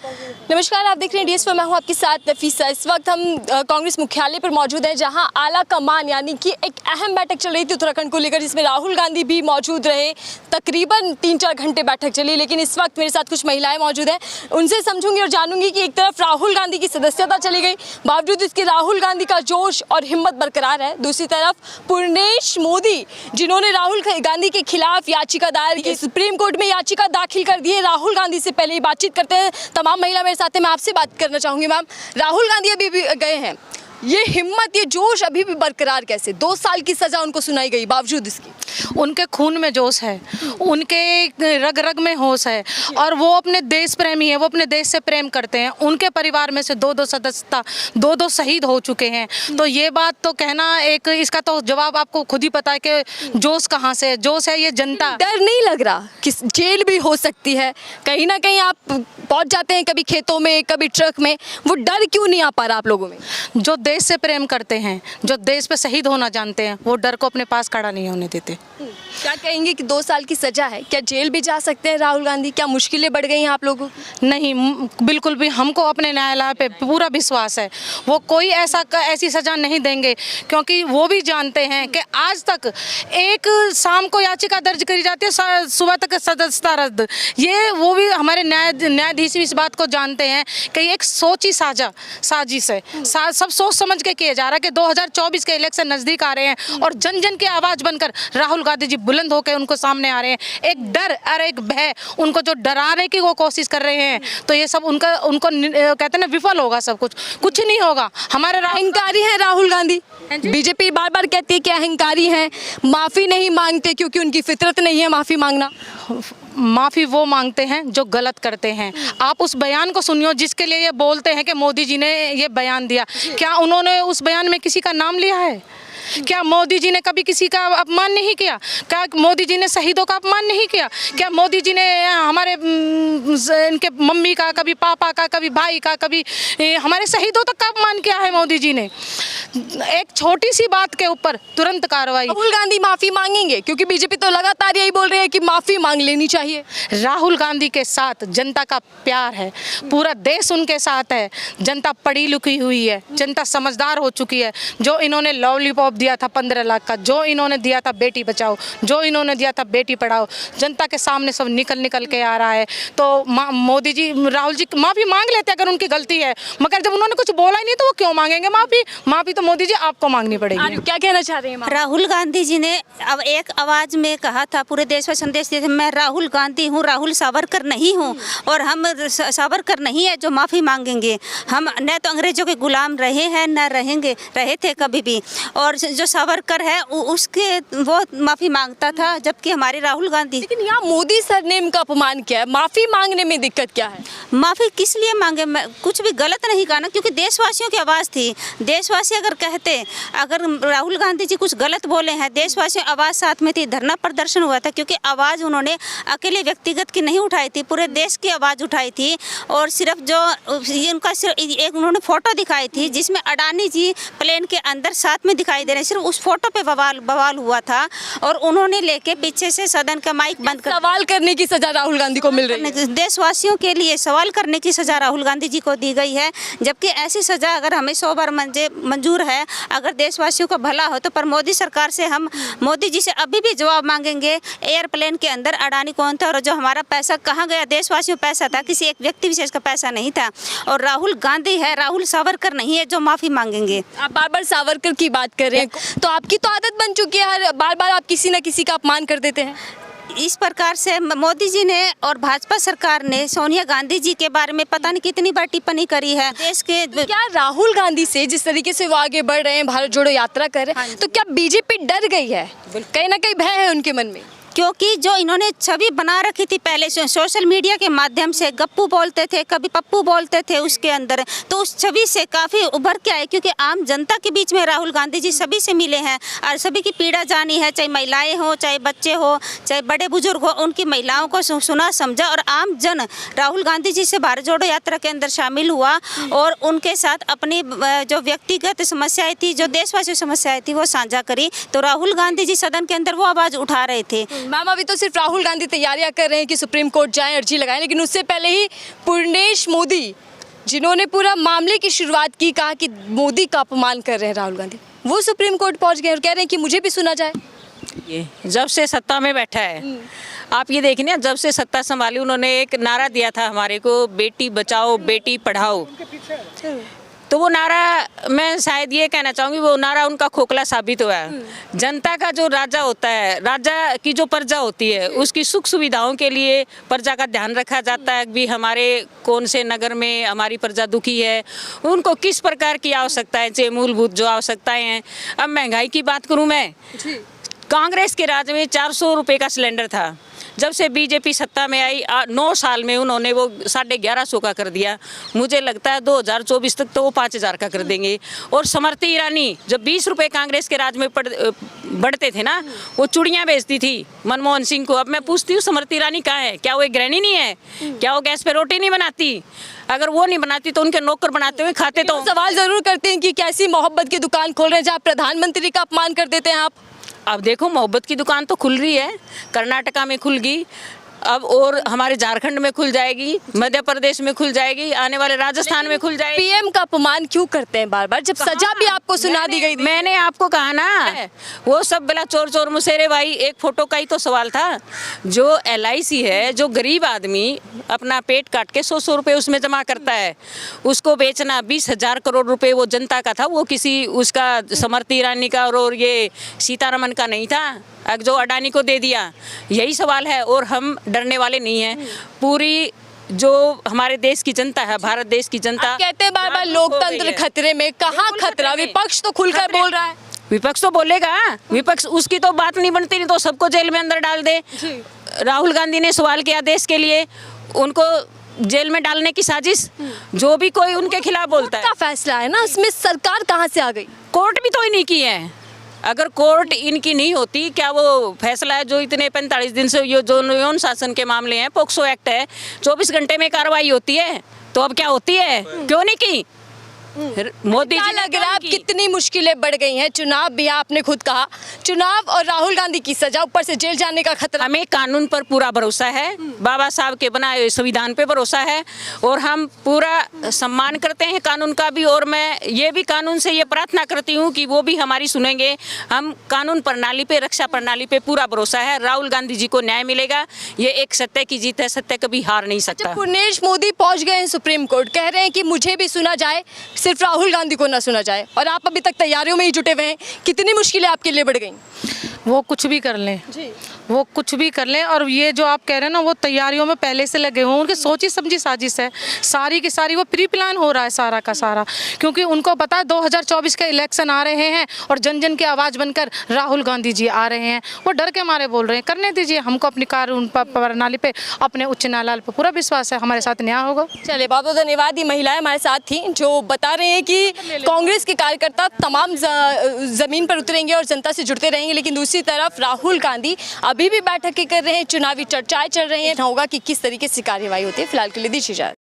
नमस्कार, आप देख रहे हैं डीएस पर। मैं हूं आपके साथ नफीसा। इस वक्त हम कांग्रेस मुख्यालय पर मौजूद हैं, जहां आला कमान यानी कि एक अहम बैठक चल रही थी उत्तराखंड को लेकर, जिसमें राहुल गांधी भी मौजूद रहे। तकरीबन 3-4 घंटे बैठक चली, लेकिन इस वक्त मेरे साथ कुछ महिलाएं मौजूद हैं। उनसे समझूंगी और जानूंगी कि एक तरफ राहुल गांधी की सदस्यता चली गई, बावजूद इसके राहुल गांधी का जोश और हिम्मत बरकरार है। दूसरी तरफ पूर्णेश मोदी, जिन्होंने राहुल गांधी के खिलाफ याचिका दायर की, सुप्रीम कोर्ट में याचिका दाखिल कर दी है। राहुल गांधी से पहले ही बातचीत करते हैं तमाम महिला मेरे साथ हैं। मैं आपसे बात करना चाहूंगी मैम, राहुल गांधी अभी भी गए हैं, ये हिम्मत, ये जोश अभी भी बरकरार कैसे? 2 साल की सजा उनको सुनाई गई, बावजूद इसकी उनके खून में जोश है, उनके रग रग में होश है और वो अपने देश प्रेमी है, वो अपने देश से प्रेम करते हैं। उनके परिवार में से 2-2 सदस्य 2-2 शहीद हो चुके हैं। तो ये बात तो कहना, एक इसका तो जवाब आपको खुद ही पता है कि जोश कहाँ से है। जोश है ये जनता। डर नहीं लग रहा कि जेल भी हो सकती है? कहीं ना कहीं आप पहुंच जाते हैं, कभी खेतों में, कभी ट्रक में, वो डर क्यों नहीं आ पा रहा आप लोगों में? जो देश से प्रेम करते हैं, जो देश पे शहीद होना जानते हैं, वो डर को अपने पास खड़ा नहीं होने देते। क्या कहेंगे कि 2 साल की सजा है, क्या जेल भी जा सकते हैं राहुल गांधी? क्या मुश्किलें बढ़ गई हैं आप लोगों की? नहीं, बिल्कुल भी। हमको अपने न्यायालय पे पूरा विश्वास है, वो कोई ऐसी सज़ा नहीं देंगे, क्योंकि वो भी जानते हैं कि आज तक एक शाम को याचिका दर्ज करी जाती है, सुबह तक सदस्यता रद्द। ये वो भी हमारे न्यायाधीश इस बात को जानते हैं कि ये एक सोची साजिश है। सब सोच समझ के किया जा रहा है कि 2024 के इलेक्शन नज़दीक आ रहे हैं और जन जन की आवाज़ बनकर राहुल गांधी जी बुलंद होकर उनको सामने आ रहे हैं। एक डर और एक भय, उनको जो डराने की वो कोशिश कर रहे हैं, तो ये सब उनको कहते हैं ना, विफल होगा सब कुछ नहीं होगा। हमारे अहंकारी है राहुल गांधी। बीजेपी बार बार कहती है कि अहंकारी हैं, माफ़ी नहीं मांगते क्योंकि उनकी फितरत नहीं है माफ़ी मांगना। माफ़ी वो मांगते हैं जो गलत करते हैं। आप उस बयान को सुनियो जिसके लिए ये बोलते हैं कि मोदी जी ने ये बयान दिया। क्या उन्होंने उस बयान में किसी का नाम लिया है? क्या मोदी जी ने कभी किसी का अपमान नहीं किया? क्या मोदी जी ने शहीदों का अपमान नहीं किया? क्या मोदी जी ने हमारे इनके मम्मी का, कभी पापा का, कभी भाई का, कभी हमारे शहीदों तक का अपमान किया है मोदी जी ने? एक छोटी सी बात के ऊपर तुरंत कार्रवाई। राहुल गांधी माफ़ी मांगेंगे? क्योंकि बीजेपी तो लगातार यही बोल रही है कि माफ़ी मांग लेनी चाहिए। राहुल गांधी के साथ जनता का प्यार है, पूरा देश उनके साथ है। जनता पढ़ी लिखी हुई है, जनता समझदार हो चुकी है। जो इन्होंने लॉलीपॉप दिया था 15 लाख का, जो इन्होंने दिया था बेटी बचाओ, जो इन्होंने दिया था बेटी पढ़ाओ, जनता के सामने सब निकल के आ रहा है। तो मोदी जी, राहुल जी माफ़ी मांग लेते अगर उनकी गलती है, मगर जब उन्होंने कुछ बोला ही नहीं तो वो क्यों मांगेंगे माफ़ी? तो मोदी जी आपको मांगनी पड़ेगी। क्या कहना चाह रहे हैं? राहुल गांधी जी ने अब एक आवाज़ में कहा था, पूरे देश में संदेश दिए थे, मैं राहुल गांधी हूँ, राहुल सावरकर नहीं हूँ, और हम सावरकर नहीं है जो माफ़ी मांगेंगे। हम न तो अंग्रेजों के गुलाम रहे हैं, न रहे थे कभी भी। और जो सावरकर है उसके वो माफ़ी मांगता था, जबकि हमारे राहुल गांधी। लेकिन यहाँ मोदी सर ने इनका अपमान किया है, माफ़ी मांगने में दिक्कत क्या है? माफ़ी किस लिए मांगे? कुछ भी गलत नहीं कहा ना, क्योंकि देशवासियों की आवाज़ थी। देशवासी अगर कहते, अगर राहुल गांधी जी कुछ गलत बोले हैं, देशवासियों की आवाज़ साथ में थी, धरना प्रदर्शन हुआ था, क्योंकि आवाज़ उन्होंने अकेले व्यक्तिगत की नहीं उठाई थी, पूरे देश की आवाज़ उठाई थी। और सिर्फ जो ये उनका सिर्फ एक उन्होंने फ़ोटो दिखाई थी जिसमें अडानी जी प्लेन के अंदर साथ में दिखाई दे रहे हैं, सिर्फ उस फोटो पे बवाल हुआ था और उन्होंने लेके पीछे से सदन का माइक बंद कर। सवाल करने की सजा राहुल गांधी को मिल रही है। देशवासियों के लिए सवाल करने की सजा राहुल गांधी जी को दी गई है, जबकि ऐसी सजा अगर हमें 100 बार मंजूर है, अगर देशवासियों का भला हो तो। पर मोदी सरकार से हम मोदी जी से अभी भी जवाब मांगेंगे, एयरप्लेन के अंदर अडानी कौन था और जो हमारा पैसा कहाँ गया? देशवासियों पैसा था, किसी एक व्यक्ति विशेष का पैसा नहीं था। और राहुल गांधी है, राहुल सावरकर नहीं है जो माफ़ी मांगेंगे। आप बार बार सावरकर की बात कर रहे हैं, तो आपकी तो आदत बन चुकी है, हर बार आप किसी न किसी का अपमान कर देते हैं। इस प्रकार से मोदी जी ने और भाजपा सरकार ने सोनिया गांधी जी के बारे में पता नहीं कितनी बार टिप्पणी करी है देश के। क्या राहुल गांधी से जिस तरीके से वो आगे बढ़ रहे हैं, भारत जोड़ो यात्रा कर रहे हैं, तो क्या बीजेपी डर गई है? कहीं ना कहीं भय है उनके मन में, क्योंकि जो इन्होंने छवि बना रखी थी पहले से, सोशल मीडिया के माध्यम से गप्पू बोलते थे, कभी पप्पू बोलते थे उसके अंदर, तो उस छवि से काफ़ी उभर के आए। क्योंकि आम जनता के बीच में राहुल गांधी जी सभी से मिले हैं और सभी की पीड़ा जानी है, चाहे महिलाएं हो, चाहे बच्चे हो, चाहे बड़े बुजुर्ग हो, उनकी महिलाओं को सुना समझा। और आम जन राहुल गांधी जी से भारत जोड़ो यात्रा के अंदर शामिल हुआ और उनके साथ अपनी जो व्यक्तिगत समस्याएं थी, जो देशवासी समस्याएं थी, वो साझा करी। तो राहुल गांधी जी सदन के अंदर वो आवाज़ उठा रहे थे। मैम अभी तो सिर्फ राहुल गांधी तैयारियां कर रहे हैं कि सुप्रीम कोर्ट जाएं, अर्जी लगाएं, लेकिन उससे पहले ही पूर्णेश मोदी, जिन्होंने पूरा मामले की शुरुआत की, कहा कि मोदी का अपमान कर रहे हैं राहुल गांधी, वो सुप्रीम कोर्ट पहुंच गए और कह रहे हैं कि मुझे भी सुना जाए। ये जब से सत्ता में बैठा है, आप ये देखिए ना, जब से सत्ता संभाली उन्होंने एक नारा दिया था हमारे को, बेटी बचाओ बेटी पढ़ाओ। तो वो नारा, मैं शायद ये कहना चाहूँगी, वो नारा उनका खोखला साबित हुआ है। जनता का जो राजा होता है, राजा की जो प्रजा होती है, उसकी सुख सुविधाओं के लिए प्रजा का ध्यान रखा जाता है कि हमारे कौन से नगर में हमारी प्रजा दुखी है, उनको किस प्रकार की आवश्यकताएं चाहिए, मूलभूत जो आवश्यकताएं हैं। अब महंगाई की बात करूँ मैं, कांग्रेस के राज में 400 रुपये का सिलेंडर था। जब से बीजेपी सत्ता में आई 9 साल में उन्होंने वो 1150 का कर दिया। मुझे लगता है 2024 तक तो वो 5000 का कर देंगे। और स्मृति ईरानी जब 20 रुपये कांग्रेस के राज में बढ़ते थे ना, वो चूड़ियाँ बेचती थी मनमोहन सिंह को। अब मैं पूछती हूँ स्मृति ईरानी कहाँ है? क्या वो एक गृहिणी नहीं है? क्या वो गैस पे रोटी नहीं बनाती? अगर वो नहीं बनाती तो उनके नौकर बनाते हुए खाते। तो सवाल जरूर करते हैं कि कैसी मोहब्बत की दुकान खोल रहे हैं जहाँ प्रधानमंत्री का अपमान कर देते हैं आप। अब देखो, मोहब्बत की दुकान तो खुल रही है, कर्नाटका में खुल गई, अब और हमारे झारखंड में खुल जाएगी, मध्य प्रदेश में खुल जाएगी, आने वाले राजस्थान में खुल जाएगी। पीएम का अपमान क्यों करते हैं बार बार, जब सजा भी आपको सुना दी गई थी? मैंने आपको कहा ना, वो सब बला चोर चोर मुसेरे भाई, एक फोटो का ही तो सवाल था। जो LIC है, जो गरीब आदमी अपना पेट काट के 100 रुपये उसमें जमा करता है, उसको बेचना 20,000 करोड़ रुपए वो जनता का था, वो किसी उसका स्मृति ईरानी का और ये सीतारमन का नहीं था, जो अडानी को दे दिया। यही सवाल है, और हम डरने वाले नहीं हैं। पूरी जो हमारे देश की जनता है, भारत देश की जनता, कहते हैं बार बार लोकतंत्र खतरे में। कहाँ खतरा? विपक्ष तो खुलकर बोल रहा है। विपक्ष तो बोलेगा, विपक्ष उसकी तो बात नहीं बनती, नहीं तो सबको जेल में अंदर डाल दे। राहुल गांधी ने सवाल किया देश के लिए, उनको जेल में डालने की साजिश, जो भी कोई उनके खिलाफ बोलता है। का फैसला है ना, इसमें सरकार कहाँ से आ गई? कोर्ट भी तो ही नहीं की है। अगर कोर्ट इनकी नहीं होती, क्या वो फैसला है जो इतने 45 दिन से ये जो यौन शासन के मामले हैं, पोक्सो एक्ट है, 24 घंटे में कार्रवाई होती है, तो अब क्या होती है? क्यों नहीं की? मोदी क्या जी लग रहा है कितनी मुश्किलें बढ़ गई हैं? चुनाव भी आपने खुद कहा, चुनाव और राहुल गांधी की सजा, ऊपर से जेल जाने का खतरा। हमें कानून पर पूरा भरोसा है, बाबा साहब के बनाए हुए संविधान पे भरोसा है, और हम पूरा सम्मान करते हैं कानून का भी। और मैं ये भी कानून से ये प्रार्थना करती हूँ कि वो भी हमारी सुनेंगे। हम कानून प्रणाली पे, रक्षा प्रणाली पे पूरा भरोसा है। राहुल गांधी जी को न्याय मिलेगा। ये एक सत्य की जीत है, सत्य कभी हार नहीं सकता। पूर्णेश मोदी पहुंच गए हैं सुप्रीम कोर्ट, कह रहे हैं कि मुझे भी सुना जाए, सिर्फ राहुल गांधी को ना सुना जाए, और आप अभी तक तैयारियों में ही जुटे हुए हैं। कितनी मुश्किलें आपके लिए बढ़ गई? वो कुछ भी कर लें जी, वो कुछ भी कर लें। और ये जो आप कह रहे हैं ना, वो तैयारियों में पहले से लगे हुए, उनकी सोची समझी साजिश है सारी की सारी। वो प्री प्लान हो रहा है सारा का सारा, क्योंकि उनको पता है 2024 के इलेक्शन आ रहे हैं और जन जन की आवाज़ बनकर राहुल गांधी जी आ रहे हैं। वो डर के मारे बोल रहे हैं। करने दीजिए, हमको अपनी कानून प्रणाली पे, अपने उच्च न्यायालय पर पूरा विश्वास है, हमारे साथ न्याय होगा। चलिए, बहुत बहुत धन्यवाद। ये महिलाएं हमारे साथ थी जो बता रहे हैं कि कांग्रेस के कार्यकर्ता तमाम जमीन पर उतरेंगे और जनता से जुड़ते रहेंगे, लेकिन दूसरी तरफ राहुल गांधी अभी भी बैठकें कर रहे हैं, चुनावी चर्चाएं चल रही हैं। होगा कि किस तरीके से कार्यवाही होती है। फिलहाल के लिए दीजिए इजाजत।